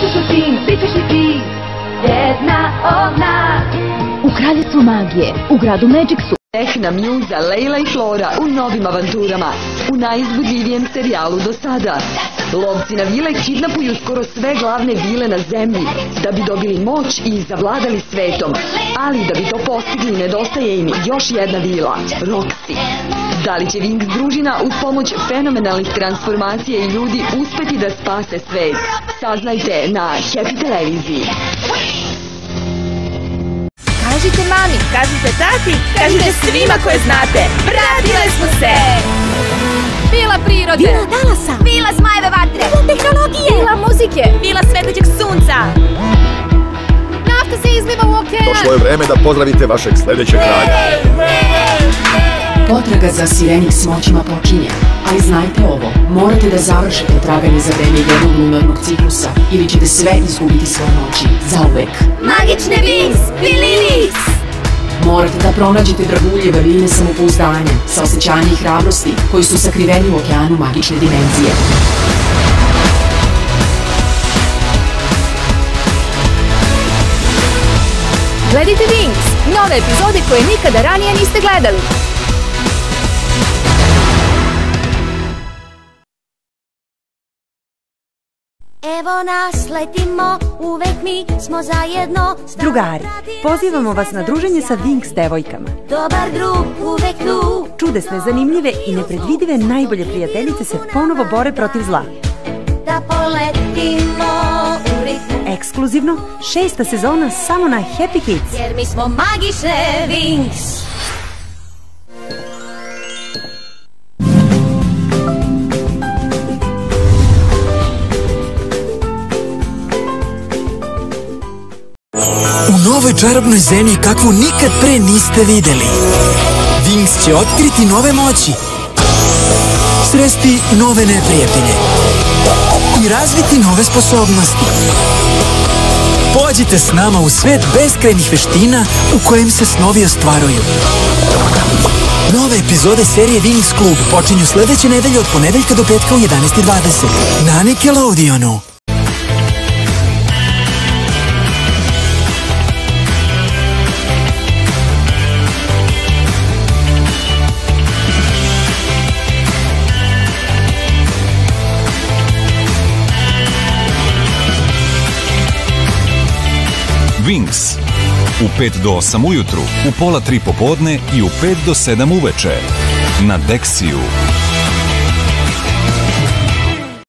ćeš u tim, bit ćeš i ti jedna od nas. U kraljestvu magije, u gradu Magicsu. Tehna Mjuza, Lejla i Flora u novim avanturama, u najizbudljivijem serijalu do sada. Lovci na vile kidnapuju skoro sve glavne vile na zemlji da bi dobili moć i zavladali svetom. Ali da bi to postigli nedostaje im još jedna vila, Roxy. Da li će Winx družina uz pomoć fenomenalnih transformacija i ljudi uspeti da spase svet? Saznajte na Happy televiziji. Kažite mami, kažite tati, kažite svima koje znate. Vratile smo se! Vila prirode, Vila talasa, vila zmajeve vatre, vila tehnologije, vila muzike, vila svetajućeg sunca. Nafta se izliva u okean. Došlo je vreme da pozdravite vašeg sledećeg kralja. Potraga za Sirenix moćima počinje, ali znajte ovo, morate da završite traganje za vreme jednog lunarnog ciklusa ili ćete sve izgubiti svoje moći, zauvek. magične Winx, Bililix! Morate da pronađete dragulje vrline samopouzdanja, saosećanja i hrabrosti koji su sakriveni u okeanu magične dimenzije. Gledajte Winx, nove epizode koje nikada ranije niste gledali. Evo nas, letimo, uvek mi smo zajedno. Drugari, pozivamo vas na druženje sa Winx devojkama. Dobar drug, uvek tu. Čudesne, zanimljive i nepredvidive najbolje prijateljice se ponovo bore protiv zla. Da poletimo u ritmu. Ekskluzivno, 6. sezona samo na Happy Kids. Jer mi smo magične Winx. U novoj čarobnoj zemlji kakvu nikad pre niste videli. Winx će otkriti nove moći, sresti nove neprijatelje i razviti nove sposobnosti. Pođite s nama u svet beskrajnih veština u kojem se snovi ostvaruju. Nove epizode serije Winx Klub počinju sledeće nedelje od ponedeljka do petka u 11:20 na Nickelodeonu. Winx. U 5 do 8 ujutru, u pola 3 popodne i u 5 do 7 uveče. Na Dexiju.